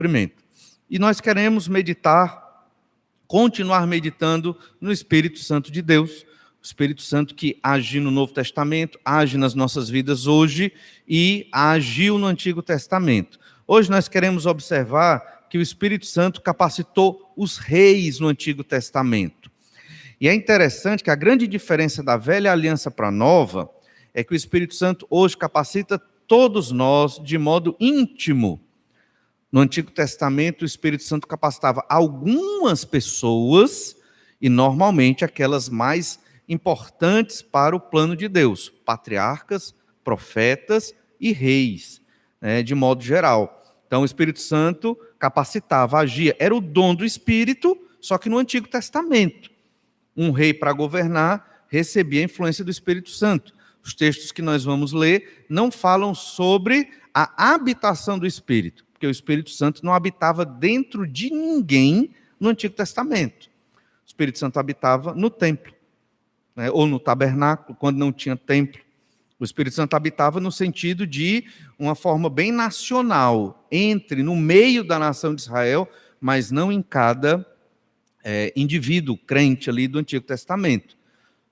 Experimenta. E nós queremos meditar, continuar meditando no Espírito Santo de Deus, o Espírito Santo que age no Novo Testamento, age nas nossas vidas hoje e agiu no Antigo Testamento. Hoje nós queremos observar que o Espírito Santo capacitou os reis no Antigo Testamento. E é interessante que a grande diferença da velha aliança para a nova é que o Espírito Santo hoje capacita todos nós de modo íntimo. No Antigo Testamento, o Espírito Santo capacitava algumas pessoas, e normalmente aquelas mais importantes para o plano de Deus, patriarcas, profetas e reis, de modo geral. Então o Espírito Santo capacitava, agia, era o dom do Espírito, só que no Antigo Testamento. Um rei para governar recebia a influência do Espírito Santo. Os textos que nós vamos ler não falam sobre a habitação do Espírito, porque o Espírito Santo não habitava dentro de ninguém no Antigo Testamento. O Espírito Santo habitava no templo, ou no tabernáculo, quando não tinha templo. O Espírito Santo habitava no sentido de uma forma bem nacional, no meio da nação de Israel, mas não em cada indivíduo crente ali do Antigo Testamento.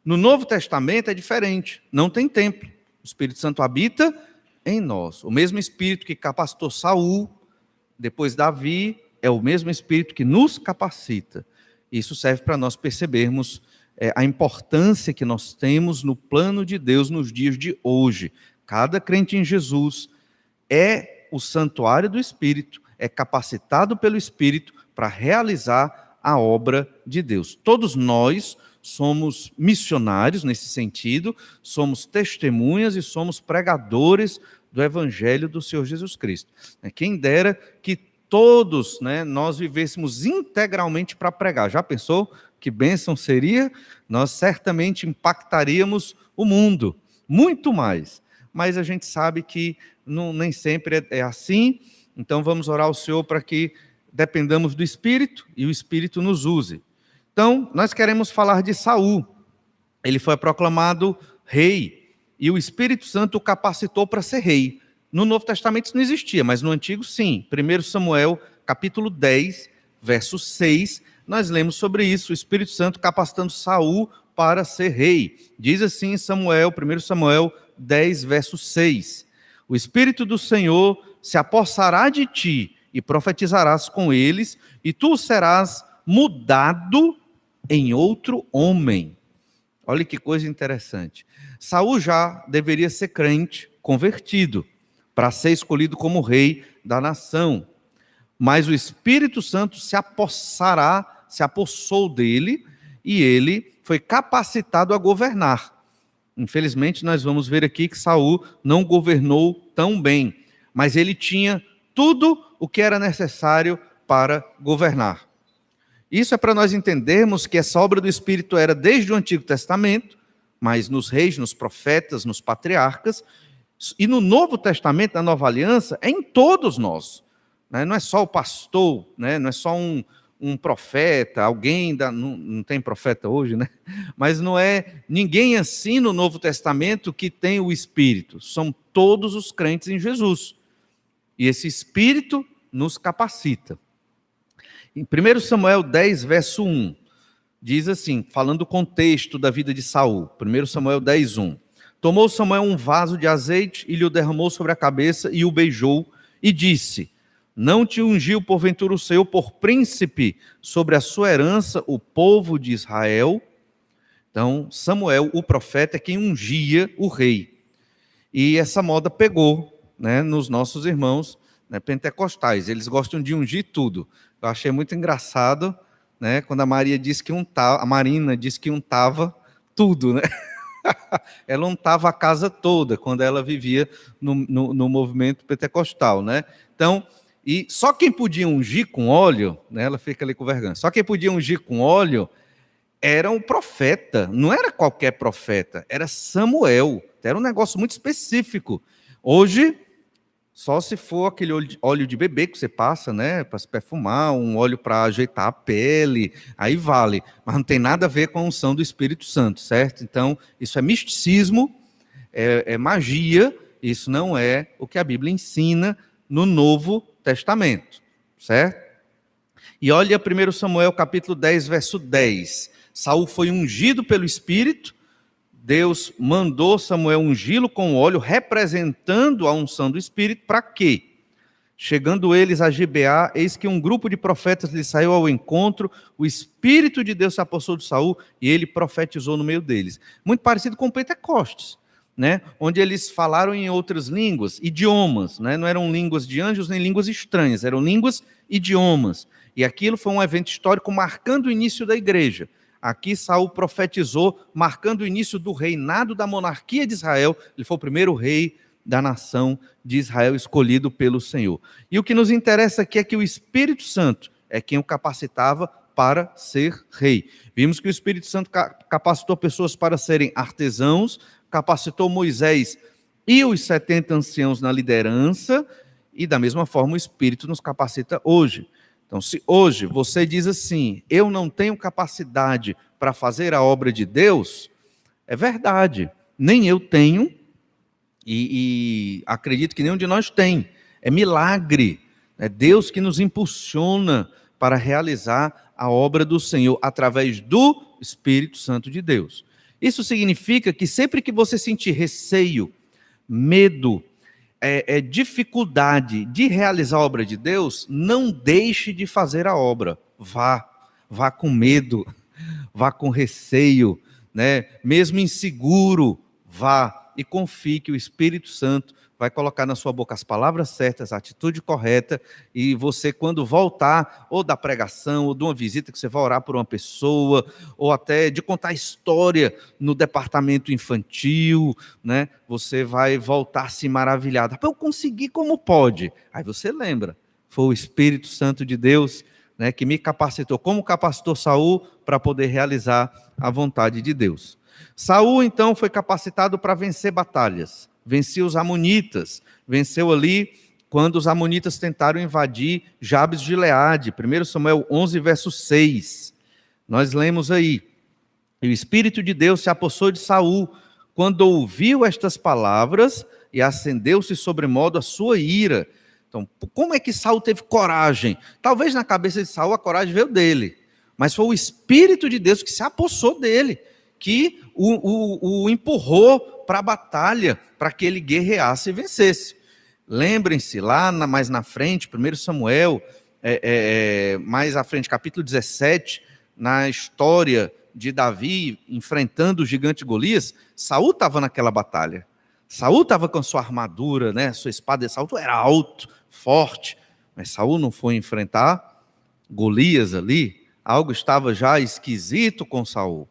No Novo Testamento é diferente, não tem templo. O Espírito Santo habita em nós. O mesmo Espírito que capacitou Saul, depois Davi, é o mesmo Espírito que nos capacita. Isso serve para nós percebermos a importância que nós temos no plano de Deus nos dias de hoje. Cada crente em Jesus é o santuário do Espírito, é capacitado pelo Espírito para realizar a obra de Deus. Todos nós somos missionários nesse sentido, somos testemunhas e somos pregadores do Evangelho do Senhor Jesus Cristo. Quem dera que todos nós vivêssemos integralmente para pregar. Já pensou que bênção seria? Nós certamente impactaríamos o mundo, muito mais. Mas a gente sabe que nem sempre é assim, então vamos orar ao Senhor para que dependamos do Espírito e o Espírito nos use. Então, nós queremos falar de Saul. Ele foi proclamado rei e o Espírito Santo o capacitou para ser rei. No Novo Testamento isso não existia, mas no Antigo sim. 1 Samuel, capítulo 10, verso 6, nós lemos sobre isso, o Espírito Santo capacitando Saul para ser rei. Diz assim em 1 Samuel 10, verso 6, o Espírito do Senhor se apossará de ti, e profetizarás com eles, e tu serás mudado em outro homem. Olha que coisa interessante. Saul já deveria ser crente, convertido, para ser escolhido como rei da nação. Mas o Espírito Santo se apossou dele, e ele foi capacitado a governar. Infelizmente, nós vamos ver aqui que Saul não governou tão bem, mas ele tinha tudo o que era necessário para governar. Isso é para nós entendermos que essa obra do Espírito era desde o Antigo Testamento, mas nos reis, nos profetas, nos patriarcas, e no Novo Testamento, na Nova Aliança, é em todos nós. Não é só o pastor, não é só um profeta, alguém, não tem profeta hoje, mas não é ninguém assim no Novo Testamento que tem o Espírito, são todos os crentes em Jesus. E esse Espírito nos capacita. Em 1 Samuel 10, verso 1, diz assim, falando do contexto da vida de Saul, 1 Samuel 10, 1. Tomou Samuel um vaso de azeite e lhe o derramou sobre a cabeça e o beijou e disse, não te ungiu porventura o Senhor por príncipe sobre a sua herança, o povo de Israel? Então, Samuel, o profeta, é quem ungia o rei. E essa moda pegou nos nossos irmãos pentecostais. Eles gostam de ungir tudo. Eu achei muito engraçado quando a Marina disse que untava tudo. Ela untava a casa toda quando ela vivia no movimento pentecostal. Então, e só quem podia ungir com óleo, ela fica ali com vergonha, só quem podia ungir com óleo era um profeta, não era qualquer profeta, era Samuel, era um negócio muito específico. Hoje, só se for aquele óleo de bebê que você passa, para se perfumar, um óleo para ajeitar a pele, aí vale, mas não tem nada a ver com a unção do Espírito Santo, certo? Então, isso é misticismo, é magia, isso não é o que a Bíblia ensina no Novo Testamento. certo? E olha 1 Samuel capítulo 10, verso 10. Saul foi ungido pelo Espírito, Deus mandou Samuel ungí-lo com óleo, representando a unção do Espírito, para quê? Chegando eles a Gibeá, eis que um grupo de profetas lhe saiu ao encontro, o Espírito de Deus se apossou de Saul e ele profetizou no meio deles. Muito parecido com Pentecostes, né? Onde eles falaram em outras línguas, idiomas, né? Não eram línguas de anjos nem línguas estranhas, eram línguas, idiomas. E aquilo foi um evento histórico marcando o início da igreja. Aqui Saul profetizou, marcando o início do reinado da monarquia de Israel. Ele foi o primeiro rei da nação de Israel escolhido pelo Senhor. E o que nos interessa aqui é que o Espírito Santo é quem o capacitava para ser rei. Vimos que o Espírito Santo capacitou pessoas para serem artesãos, capacitou Moisés e os 70 anciãos na liderança, e da mesma forma o Espírito nos capacita hoje. Então, se hoje você diz assim, eu não tenho capacidade para fazer a obra de Deus, é verdade, nem eu tenho, e acredito que nenhum de nós tem. É milagre, é Deus que nos impulsiona para realizar a obra do Senhor através do Espírito Santo de Deus. Isso significa que sempre que você sentir receio, medo, dificuldade de realizar a obra de Deus, não deixe de fazer a obra. Vá com medo, vá com receio, né? Mesmo inseguro, vá. E confie que o Espírito Santo vai colocar na sua boca as palavras certas, a atitude correta, e você, quando voltar, ou da pregação, ou de uma visita que você vai orar por uma pessoa, ou até de contar história no departamento infantil, né? Você vai voltar se maravilhado. Eu consegui, como pode? Aí você lembra, foi o Espírito Santo de Deus, né, que me capacitou, como capacitou Saul para poder realizar a vontade de Deus. Saul, então, foi capacitado para vencer batalhas, venceu os amonitas, venceu ali quando os amonitas tentaram invadir Jabes de Gileade, 1 Samuel 11, verso 6. Nós lemos aí, e o Espírito de Deus se apossou de Saul, quando ouviu estas palavras, e acendeu-se sobremodo a sua ira. Então, como é que Saul teve coragem? Talvez na cabeça de Saul a coragem veio dele, mas foi o Espírito de Deus que se apossou dele, que o empurrou para a batalha, para que ele guerreasse e vencesse. Lembrem-se, lá mais na frente, 1 Samuel, mais à frente, capítulo 17, na história de Davi enfrentando o gigante Golias, Saul estava naquela batalha. Saul estava com sua armadura, né, sua espada. Saul era alto, forte, mas Saul não foi enfrentar Golias ali. Algo estava já esquisito com Saul.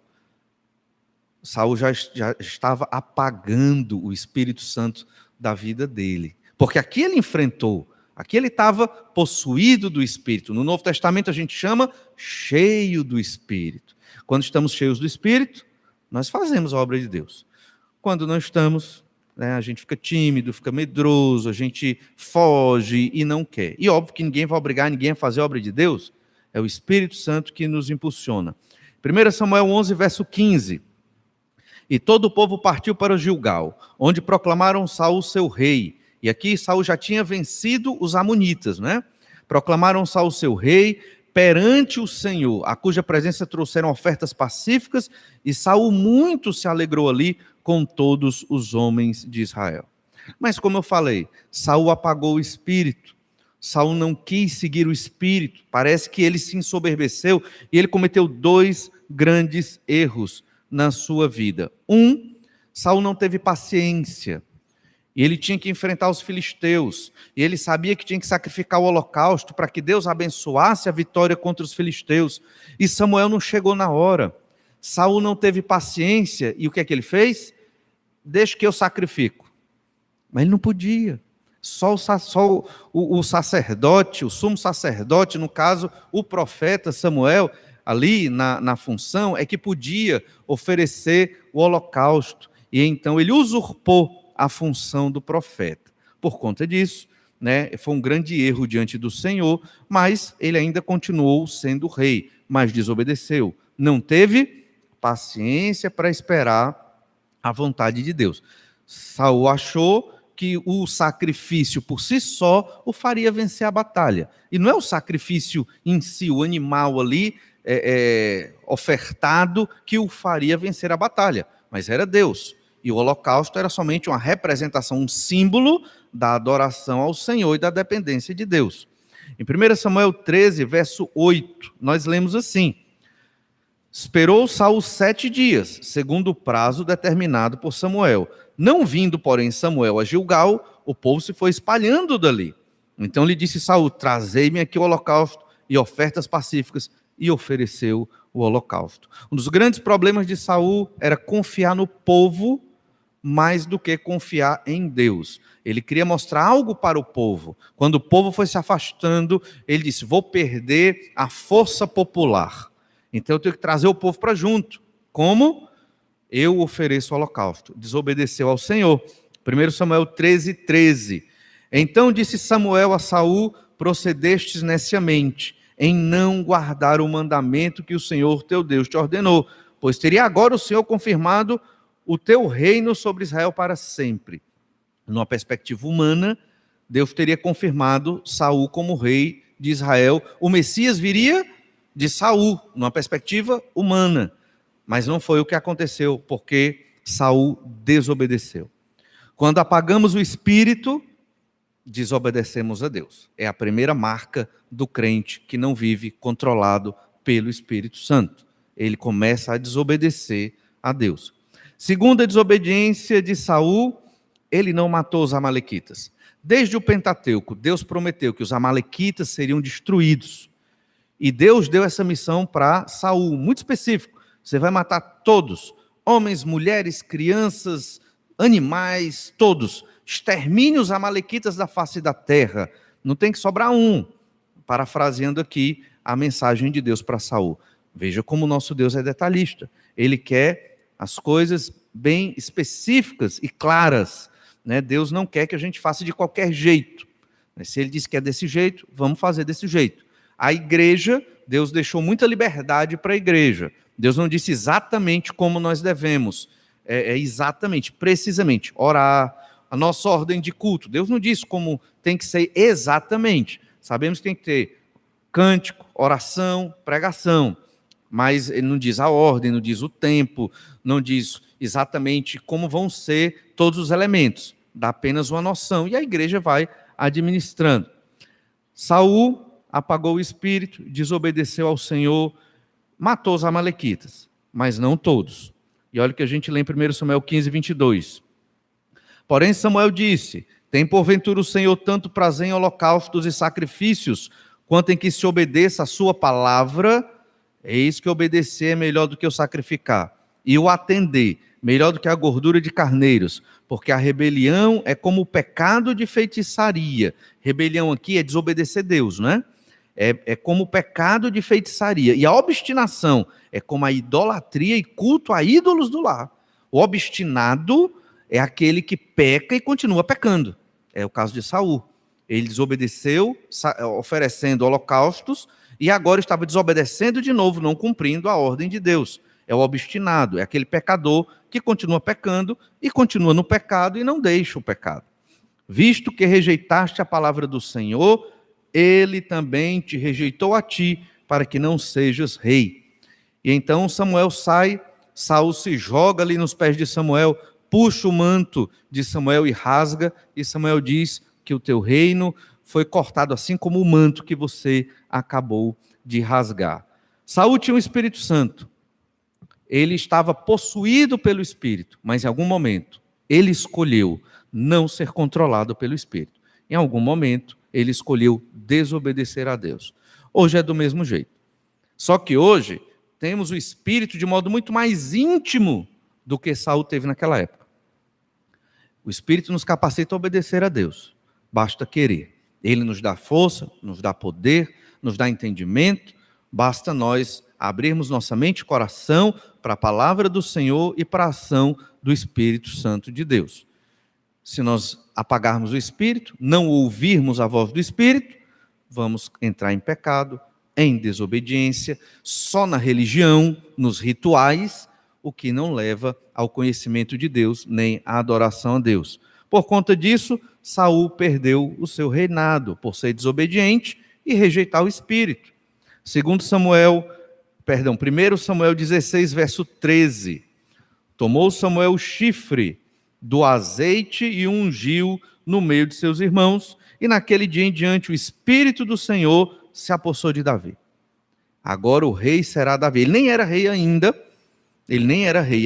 Saul já estava apagando o Espírito Santo da vida dele. Porque aqui ele enfrentou, aqui ele estava possuído do Espírito. No Novo Testamento a gente chama cheio do Espírito. Quando estamos cheios do Espírito, nós fazemos a obra de Deus. Quando não estamos, né, a gente fica tímido, fica medroso, a gente foge e não quer. E óbvio que ninguém vai obrigar ninguém a fazer a obra de Deus. É o Espírito Santo que nos impulsiona. 1 Samuel 11, verso 15. E todo o povo partiu para Gilgal, onde proclamaram Saul seu rei. E aqui Saul já tinha vencido os amonitas, né? Proclamaram Saul seu rei perante o Senhor, a cuja presença trouxeram ofertas pacíficas, e Saul muito se alegrou ali com todos os homens de Israel. Mas como eu falei, Saul apagou o espírito. Saul não quis seguir o espírito. Parece que ele se ensoberbeceu e ele cometeu 2 grandes erros na sua vida. Saul não teve paciência, e ele tinha que enfrentar os filisteus, e ele sabia que tinha que sacrificar o holocausto para que Deus abençoasse a vitória contra os filisteus, e Samuel não chegou na hora. Saul não teve paciência, e o que é que ele fez? Deixa que eu sacrifico. Mas ele não podia. Só o sacerdote, o sumo sacerdote, no caso, o profeta Samuel, ali na função, é que podia oferecer o holocausto. E então ele usurpou a função do profeta. Por conta disso, né, foi um grande erro diante do Senhor, mas ele ainda continuou sendo rei, mas desobedeceu. Não teve paciência para esperar a vontade de Deus. Saul achou que o sacrifício por si só o faria vencer a batalha. E não é o sacrifício em si, o animal ali ofertado, que o faria vencer a batalha, mas era Deus. E o holocausto era somente uma representação, um símbolo da adoração ao Senhor e da dependência de Deus. Em 1 Samuel 13, verso 8, nós lemos assim: esperou Saul 7 dias, segundo o prazo determinado por Samuel. Não vindo, porém, Samuel a Gilgal, o povo se foi espalhando dali. Então lhe disse Saul: trazei-me aqui o holocausto e ofertas pacíficas, e ofereceu o holocausto. Um dos grandes problemas de Saul era confiar no povo mais do que confiar em Deus. Ele queria mostrar algo para o povo. Quando o povo foi se afastando, ele disse: vou perder a força popular. Então eu tenho que trazer o povo para junto. Como? Eu ofereço o holocausto. Desobedeceu ao Senhor. 1 Samuel 13, 13. Então disse Samuel a Saul: procedestes neciamente em não guardar o mandamento que o Senhor teu Deus te ordenou, pois teria agora o Senhor confirmado o teu reino sobre Israel para sempre. Numa perspectiva humana, Deus teria confirmado Saul como rei de Israel. O Messias viria de Saul, numa perspectiva humana. Mas não foi o que aconteceu, porque Saul desobedeceu. Quando apagamos o espírito, desobedecemos a Deus. É a primeira marca do crente que não vive controlado pelo Espírito Santo. Ele começa a desobedecer a Deus. Segundo a desobediência de Saul, ele não matou os amalequitas. Desde o Pentateuco, Deus prometeu que os amalequitas seriam destruídos. E Deus deu essa missão para Saul, muito específico. Você vai matar todos, homens, mulheres, crianças, animais, todos. Extermine os amalequitas da face da terra. Não tem que sobrar um. Parafraseando aqui a mensagem de Deus para Saul. Veja como o nosso Deus é detalhista. Ele quer as coisas bem específicas e claras. Né? Deus não quer que a gente faça de qualquer jeito. Se ele diz que é desse jeito, vamos fazer desse jeito. A igreja, Deus deixou muita liberdade para a igreja. Deus não disse exatamente como nós devemos. Exatamente, precisamente, orar. A nossa ordem de culto, Deus não disse como tem que ser exatamente. Sabemos que tem que ter cântico, oração, pregação. Mas ele não diz a ordem, não diz o tempo, não diz exatamente como vão ser todos os elementos. Dá apenas uma noção e a igreja vai administrando. Saul apagou o espírito, desobedeceu ao Senhor, matou os amalequitas, mas não todos. E olha o que a gente lê em 1 Samuel 15, 22. Porém Samuel disse: tem porventura o Senhor tanto prazer em holocaustos e sacrifícios, quanto em que se obedeça a sua palavra? Eis que obedecer é melhor do que o sacrificar, e o atender melhor do que a gordura de carneiros, porque a rebelião é como o pecado de feitiçaria. Rebelião aqui é desobedecer Deus, não é? É como o pecado de feitiçaria. E a obstinação é como a idolatria e culto a ídolos do lar. O obstinado é aquele que peca e continua pecando. É o caso de Saul. Ele desobedeceu, oferecendo holocaustos, e agora estava desobedecendo de novo, não cumprindo a ordem de Deus. É o obstinado, é aquele pecador que continua pecando e continua no pecado e não deixa o pecado. Visto que rejeitaste a palavra do Senhor, ele também te rejeitou a ti, para que não sejas rei. E então Samuel sai, Saul se joga ali nos pés de Samuel, puxa o manto de Samuel e rasga, e Samuel diz que o teu reino foi cortado assim como o manto que você acabou de rasgar. Saul tinha o Espírito Santo. Ele estava possuído pelo Espírito, mas em algum momento ele escolheu não ser controlado pelo Espírito. Em algum momento ele escolheu desobedecer a Deus. Hoje é do mesmo jeito. Só que hoje temos o Espírito de modo muito mais íntimo do que Saul teve naquela época. O Espírito nos capacita a obedecer a Deus. Basta querer. Ele nos dá força, nos dá poder, nos dá entendimento. Basta nós abrirmos nossa mente e coração para a palavra do Senhor e para a ação do Espírito Santo de Deus. Se nós apagarmos o Espírito, não ouvirmos a voz do Espírito, vamos entrar em pecado, em desobediência, só na religião, nos rituais, o que não leva ao conhecimento de Deus, nem à adoração a Deus. Por conta disso, Saul perdeu o seu reinado, por ser desobediente e rejeitar o Espírito. 1 Samuel 16, verso 13. Tomou Samuel o chifre do azeite e o ungiu no meio de seus irmãos, e naquele dia em diante o Espírito do Senhor se apossou de Davi. Agora o rei será Davi. Ele nem era rei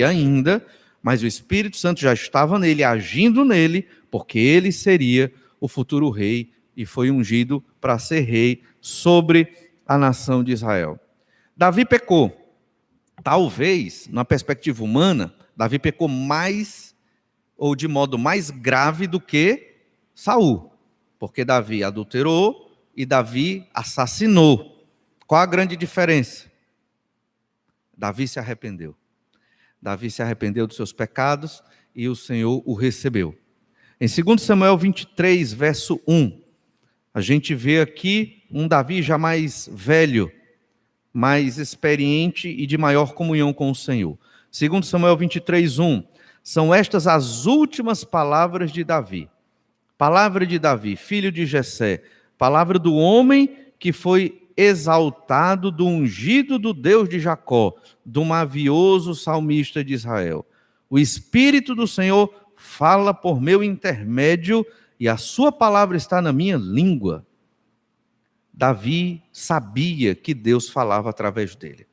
ainda, mas o Espírito Santo já estava nele, agindo nele, porque ele seria o futuro rei e foi ungido para ser rei sobre a nação de Israel. Davi pecou. Talvez, na perspectiva humana, Davi pecou mais, ou de modo mais grave do que Saul, porque Davi adulterou e Davi assassinou. Qual a grande diferença? Davi se arrependeu. Davi se arrependeu dos seus pecados e o Senhor o recebeu. Em 2 Samuel 23, verso 1, a gente vê aqui um Davi já mais velho, mais experiente e de maior comunhão com o Senhor. 2 Samuel 23, 1, são estas as últimas palavras de Davi. Palavra de Davi, filho de Jessé, palavra do homem que foi exaltado, do ungido do Deus de Jacó, do mavioso salmista de Israel. O Espírito do Senhor fala por meu intermédio e a sua palavra está na minha língua. Davi sabia que Deus falava através dele.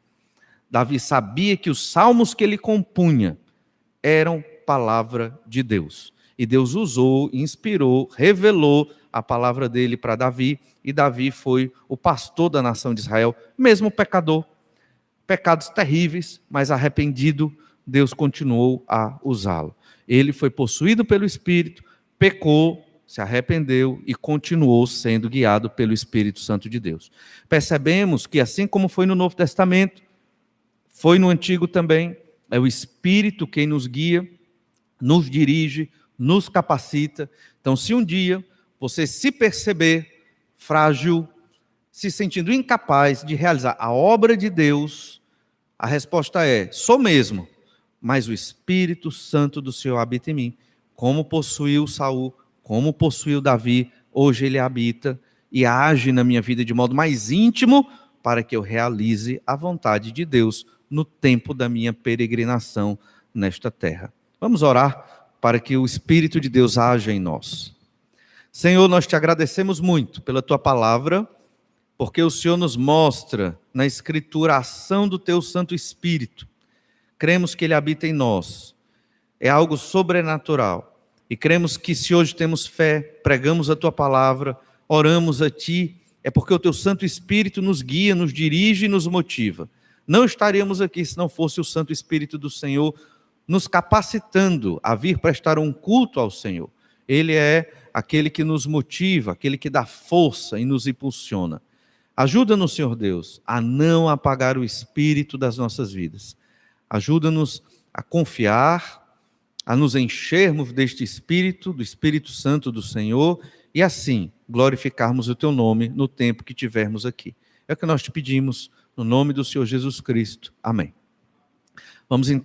Davi sabia que os salmos que ele compunha eram palavra de Deus. E Deus usou, inspirou, revelou a palavra dele para Davi, e Davi foi o pastor da nação de Israel, mesmo pecador, pecados terríveis, mas arrependido, Deus continuou a usá-lo. Ele foi possuído pelo Espírito, pecou, se arrependeu e continuou sendo guiado pelo Espírito Santo de Deus. Percebemos que assim como foi no Novo Testamento, foi no Antigo também, é o Espírito quem nos guia, nos dirige, nos capacita. Então, se um dia você se perceber frágil, se sentindo incapaz de realizar a obra de Deus, a resposta é: sou mesmo, mas o Espírito Santo do Senhor habita em mim. Como possuiu Saul, como possuiu Davi, hoje ele habita e age na minha vida de modo mais íntimo para que eu realize a vontade de Deus no tempo da minha peregrinação nesta terra. Vamos orar para que o Espírito de Deus haja em nós. Senhor, nós te agradecemos muito pela tua palavra, porque o Senhor nos mostra na Escritura a ação do teu Santo Espírito. Cremos que ele habita em nós. É algo sobrenatural. E cremos que se hoje temos fé, pregamos a tua palavra, oramos a ti, é porque o teu Santo Espírito nos guia, nos dirige e nos motiva. Não estaríamos aqui se não fosse o Santo Espírito do Senhor nos capacitando a vir prestar um culto ao Senhor. Ele é aquele que nos motiva, aquele que dá força e nos impulsiona. Ajuda-nos, Senhor Deus, a não apagar o Espírito das nossas vidas. Ajuda-nos a confiar, a nos enchermos deste Espírito, do Espírito Santo do Senhor, e assim glorificarmos o teu nome no tempo que tivermos aqui. É o que nós te pedimos, no nome do Senhor Jesus Cristo. Amém. Vamos então